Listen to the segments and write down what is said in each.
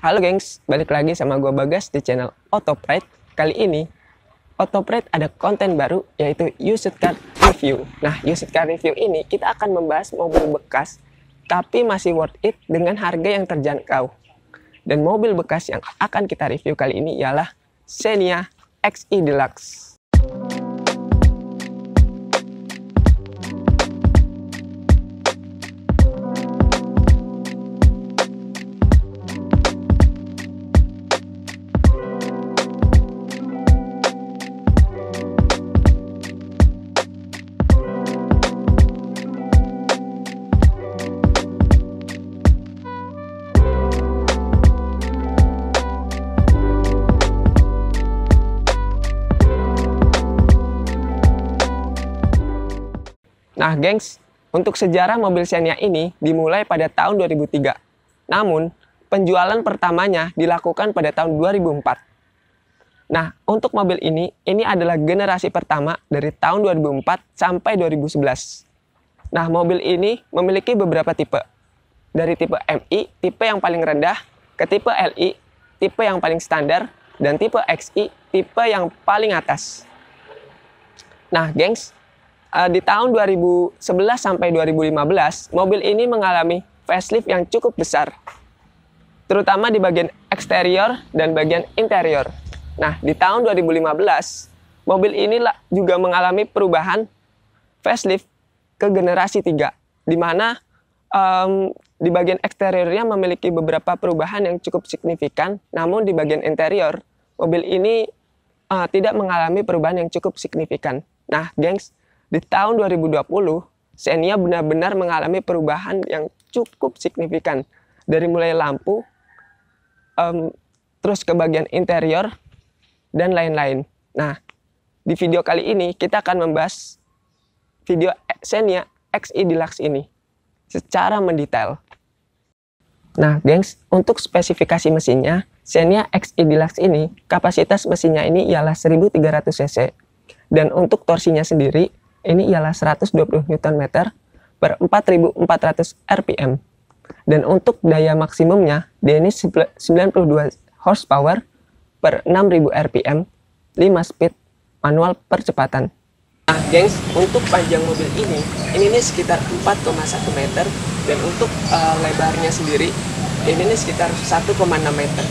Halo gengs, balik lagi sama gua Bagas di channel Autopride. Kali ini Autopride ada konten baru yaitu Used Car Review. Nah, Used Car Review ini kita akan membahas mobil bekas tapi masih worth it dengan harga yang terjangkau. Dan mobil bekas yang akan kita review kali ini ialah Xenia XE Deluxe. Nah, gengs, untuk sejarah mobil Xenia ini dimulai pada tahun 2003. Namun, penjualan pertamanya dilakukan pada tahun 2004. Nah, untuk mobil ini adalah generasi pertama dari tahun 2004 sampai 2011. Nah, mobil ini memiliki beberapa tipe. Dari tipe MI, tipe yang paling rendah, ke tipe LI, tipe yang paling standar, dan tipe XI, tipe yang paling atas. Nah, gengs, di tahun 2011 sampai 2015, mobil ini mengalami facelift yang cukup besar, terutama di bagian eksterior dan bagian interior. Nah, di tahun 2015, mobil ini juga mengalami perubahan facelift ke generasi 3, di mana di bagian eksteriornya memiliki beberapa perubahan yang cukup signifikan, namun di bagian interior, mobil ini tidak mengalami perubahan yang cukup signifikan. Nah, gengs, di tahun 2020, Xenia benar-benar mengalami perubahan yang cukup signifikan. Dari mulai lampu, terus ke bagian interior, dan lain-lain. Nah, di video kali ini kita akan membahas video Xenia XE Deluxe ini secara mendetail. Nah, gengs, untuk spesifikasi mesinnya, Xenia XE Deluxe ini, kapasitas mesinnya ini ialah 1300 cc. Dan untuk torsinya sendiri, ini ialah 120 Nm per 4.400 rpm. Dan untuk daya maksimumnya, dia ini 92 horsepower per 6.000 rpm, 5 speed manual percepatan. Nah, gengs, untuk panjang mobil ini sekitar 4,1 meter, dan untuk lebarnya sendiri, ini sekitar 1,6 meter.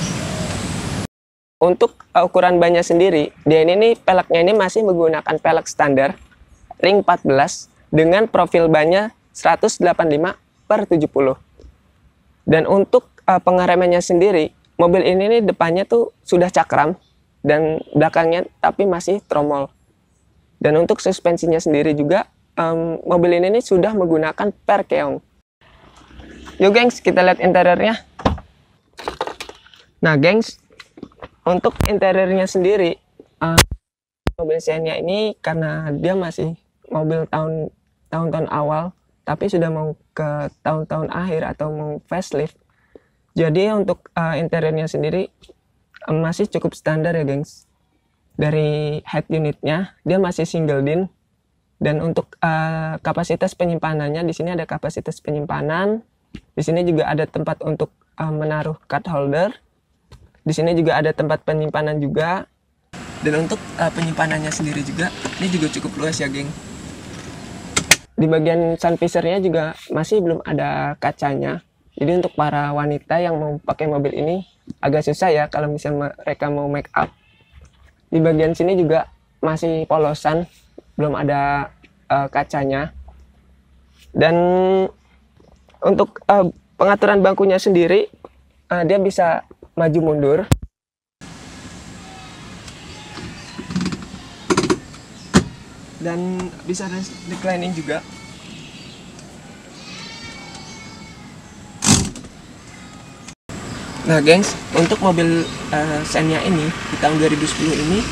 Untuk ukuran bannya sendiri, dia ini peleknya ini masih menggunakan pelek standar ring 14 dengan profil bannya 185/70. Dan untuk pengeremannya sendiri, mobil ini depannya tuh sudah cakram dan belakangnya tapi masih tromol. Dan untuk suspensinya sendiri juga, mobil ini sudah menggunakan per keong. Yuk gengs, kita lihat interiornya. Nah gengs, untuk interiornya sendiri, mobil Xenia ini karena dia masih mobil tahun-tahun awal, tapi sudah mau ke tahun-tahun akhir atau mau facelift. Jadi untuk interiornya sendiri masih cukup standar ya gengs. Dari head unitnya dia masih single din, dan untuk kapasitas penyimpanannya di sini ada kapasitas penyimpanan. Di sini juga ada tempat untuk menaruh card holder. Di sini juga ada tempat penyimpanan juga. Dan untuk penyimpanannya sendiri juga, ini juga cukup luas ya geng. Di bagian sun visornya juga masih belum ada kacanya. Jadi untuk para wanita yang mau pakai mobil ini agak susah ya kalau misalnya mereka mau make up. Di bagian sini juga masih polosan, belum ada kacanya. Dan untuk pengaturan bangkunya sendiri, dia bisa maju mundur. Dan bisa reclining juga. Nah gengs, untuk mobil Xenia ini di tahun 2010 ini,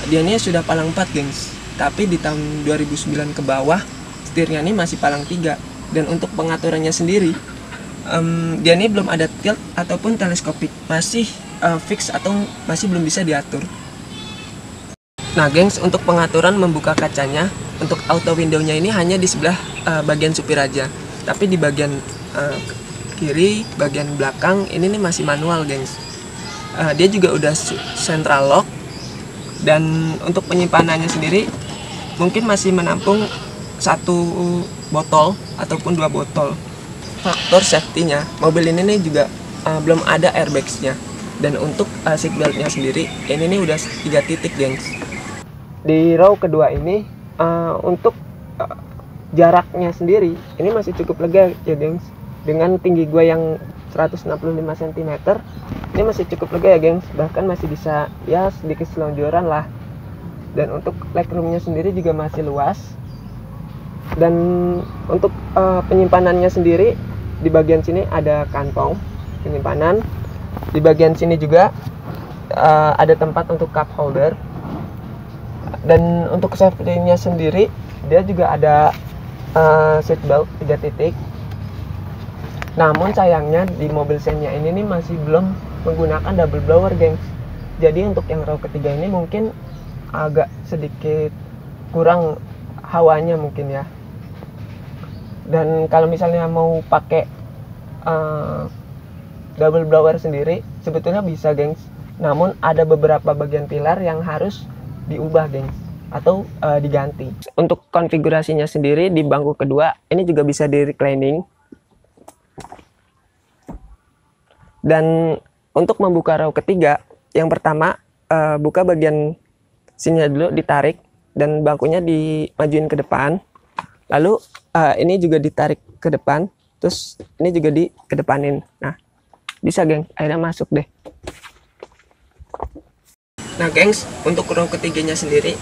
dia ini sudah palang 4 gengs. Tapi di tahun 2009 ke bawah, setirnya ini masih palang 3. Dan untuk pengaturannya sendiri, dia ini belum ada tilt ataupun teleskopik, masih fix atau masih belum bisa diatur. Nah gengs, untuk pengaturan membuka kacanya, untuk auto window-nya ini hanya di sebelah bagian supir aja. Tapi di bagian kiri bagian belakang ini nih masih manual, gengs. Dia juga udah central lock, dan untuk penyimpanannya sendiri mungkin masih menampung 1 botol ataupun 2 botol. Faktor safety-nya, mobil ini nih juga belum ada airbags-nya. Dan untuk seatbelt-nya sendiri ini nih udah 3 titik, gengs. Di row kedua ini untuk jaraknya sendiri ini masih cukup lega ya, gengs. Dengan tinggi gue yang 165 cm ini masih cukup lega ya, gengs. Bahkan masih bisa ya sedikit selonjoran lah. Dan untuk legroomnya sendiri juga masih luas. Dan untuk penyimpanannya sendiri di bagian sini ada kantong penyimpanan. Di bagian sini juga ada tempat untuk cup holder. Dan untuk safety-nya sendiri dia juga ada seat belt 3 titik. Namun sayangnya di mobil Xenia ini nih masih belum menggunakan double blower, gengs. Jadi untuk yang row ketiga ini mungkin agak sedikit kurang hawanya mungkin ya. Dan kalau misalnya mau pakai double blower sendiri sebetulnya bisa, gengs. Namun ada beberapa bagian pilar yang harus diubah, gengs, atau diganti. Untuk konfigurasinya sendiri di bangku kedua ini juga bisa di reclining. Dan untuk membuka row ketiga, yang pertama buka bagian sininya dulu, ditarik, dan bangkunya dimajuin ke depan. Lalu ini juga ditarik ke depan, terus ini juga dikedepanin. Nah, bisa, geng, akhirnya masuk deh. Nah, gengs, untuk row ketiganya sendiri,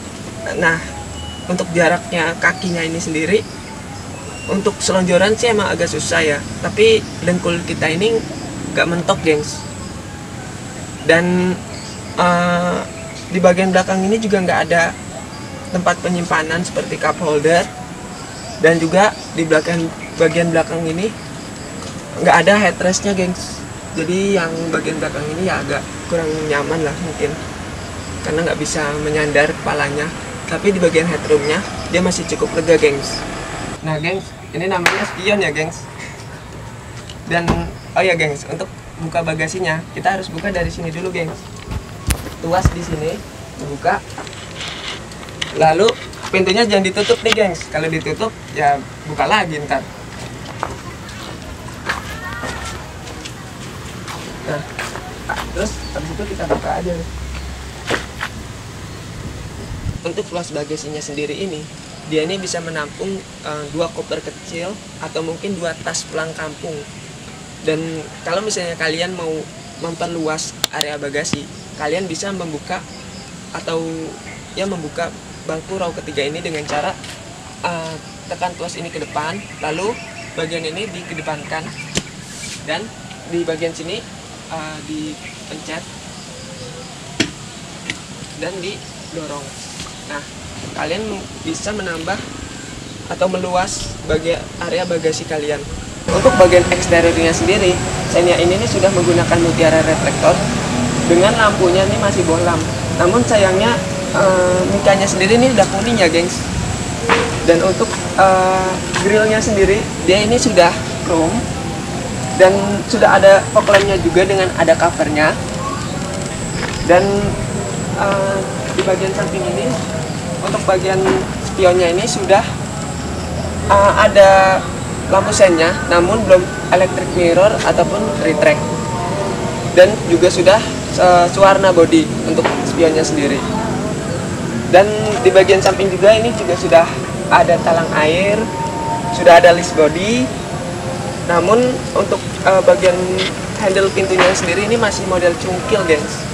nah untuk jaraknya kakinya ini sendiri, untuk selonjoran sih emang agak susah ya. Tapi dengkul kita ini gak mentok, gengs. Dan di bagian belakang ini juga nggak ada tempat penyimpanan seperti cup holder. Dan juga di bagian belakang ini nggak ada headrestnya, gengs. Jadi yang bagian belakang ini ya agak kurang nyaman lah mungkin, karena nggak bisa menyandar kepalanya. Tapi di bagian headroomnya dia masih cukup lega, gengs. Nah, gengs, ini namanya spion ya, gengs. Dan oh ya, gengs, untuk buka bagasinya kita harus buka dari sini dulu, gengs. Tuas di sini dibuka, lalu pintunya jangan ditutup nih, gengs. Kalau ditutup ya buka lagi ntar. Nah, terus habis itu kita buka aja nih. Untuk luas bagasinya sendiri ini, dia ini bisa menampung 2 koper kecil atau mungkin 2 tas pulang kampung. Dan kalau misalnya kalian mau memperluas area bagasi, kalian bisa membuka atau ya membuka bangku row ketiga ini dengan cara tekan tuas ini ke depan, lalu bagian ini dikedepankan, dan di bagian sini dipencet dan didorong. Nah, kalian bisa menambah atau meluas area bagasi kalian. Untuk bagian eksteriornya sendiri, Xenia ini sudah menggunakan mutiara reflektor dengan lampunya ini masih bohlam. Namun sayangnya mikanya sendiri ini udah kuning ya, gengs. Dan untuk grillnya sendiri, dia ini sudah chrome dan sudah ada fog lampnya juga dengan ada covernya. Dan di bagian samping ini, untuk bagian spionnya ini sudah ada lampu sennya, namun belum electric mirror ataupun retract. Dan juga sudah sewarna body untuk spionnya sendiri. Dan di bagian samping juga ini juga sudah ada talang air, sudah ada list body. Namun untuk bagian handle pintunya sendiri ini masih model cungkil, gengs,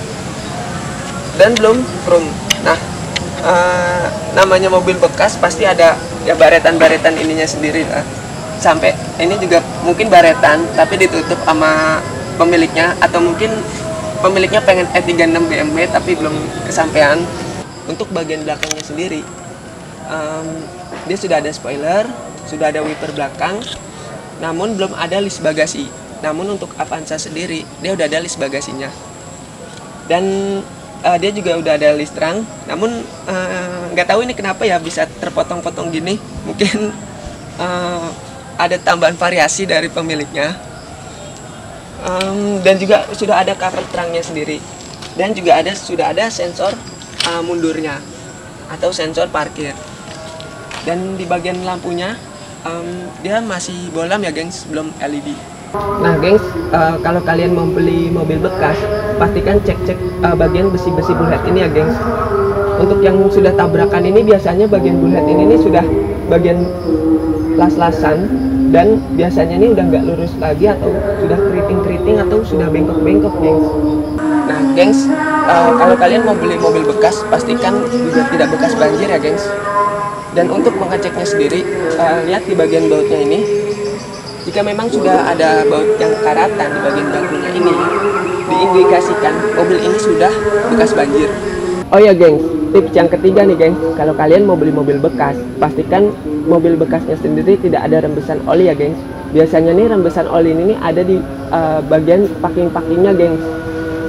dan belum chrome. Nah, namanya mobil bekas pasti ada ya baretan-baretan ininya sendiri lah. Sampai ini juga mungkin baretan tapi ditutup sama pemiliknya, atau mungkin pemiliknya pengen E36 BMW tapi belum kesampaian. Untuk bagian belakangnya sendiri, dia sudah ada spoiler, sudah ada wiper belakang, namun belum ada list bagasi. Namun untuk Avanza sendiri, dia udah ada list bagasinya. Dan dia juga udah ada list terang, namun nggak tahu ini kenapa ya bisa terpotong-potong gini. Mungkin ada tambahan variasi dari pemiliknya. Dan juga sudah ada cover terangnya sendiri, dan juga sudah ada sensor mundurnya atau sensor parkir. Dan di bagian lampunya dia masih bolam ya gengs, belum LED. Nah gengs, kalau kalian mau beli mobil bekas, pastikan cek bagian besi-besi bullhead ini ya gengs. Untuk yang sudah tabrakan ini biasanya bagian bullhead ini sudah bagian las-lasan, dan biasanya ini udah nggak lurus lagi atau sudah keriting-keriting atau sudah bengkok-bengkok gengs. Nah gengs, kalau kalian mau beli mobil bekas, pastikan juga tidak bekas banjir ya gengs. Dan untuk mengeceknya sendiri, lihat di bagian bautnya ini, jika memang sudah ada baut yang karatan di bagian bakunya ini, diindikasikan mobil ini sudah bekas banjir. Oh ya gengs, tips yang ketiga nih gengs, kalau kalian mau beli mobil bekas, pastikan mobil bekasnya sendiri tidak ada rembesan oli ya gengs. Biasanya nih rembesan oli ini ada di bagian packing-packingnya gengs.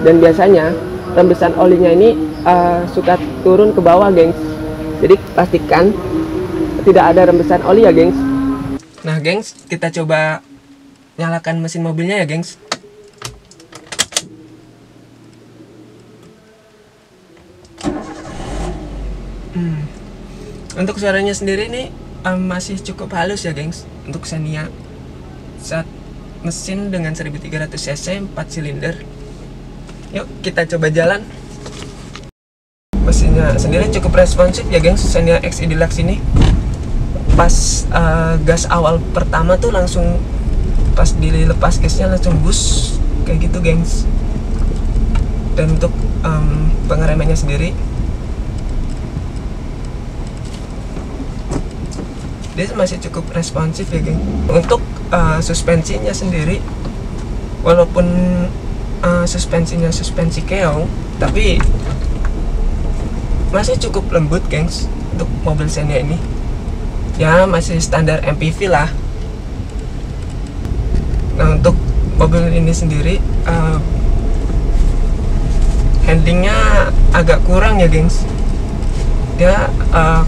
Dan biasanya rembesan olinya ini suka turun ke bawah gengs. Jadi pastikan tidak ada rembesan oli ya gengs. Nah gengs, kita coba nyalakan mesin mobilnya ya gengs. Untuk suaranya sendiri ini masih cukup halus ya gengs untuk Xenia. Saat mesin dengan 1300 cc 4 silinder. Yuk kita coba jalan. Mesinnya sendiri cukup responsif ya gengs, Xenia XI Deluxe ini. Pas gas awal pertama tuh langsung, pas dilepas gasnya langsung bus kayak gitu gengs. Dan untuk pengeremannya sendiri, dia masih cukup responsif ya geng. Untuk suspensinya sendiri, walaupun suspensinya suspensi keong, tapi masih cukup lembut gengs untuk mobil Xenia ini. Ya masih standar MPV lah. Nah untuk mobil ini sendiri handlingnya agak kurang ya gengs. Dia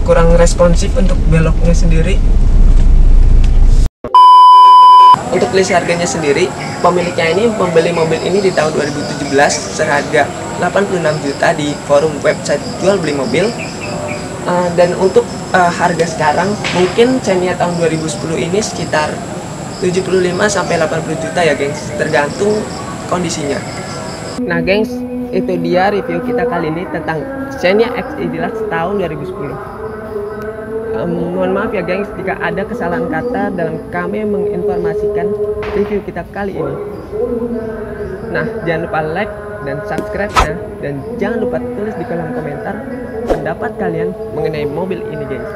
kurang responsif untuk beloknya sendiri. Untuk list harganya sendiri, pemiliknya ini membeli mobil ini di tahun 2017 seharga 86 juta di forum website jual beli mobil. Dan untuk harga sekarang, mungkin Xenia tahun 2010 ini sekitar 75 sampai 80 juta ya gengs, tergantung kondisinya. Nah gengs, itu dia review kita kali ini tentang Xenia XI Deluxe tahun 2010. Mohon maaf ya gengs jika ada kesalahan kata dalam kami menginformasikan review kita kali ini. Nah jangan lupa like dan subscribe-nya, dan jangan lupa tulis di kolom komentar pendapat kalian mengenai mobil ini gengs.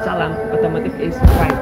Salam, otomotif is fine.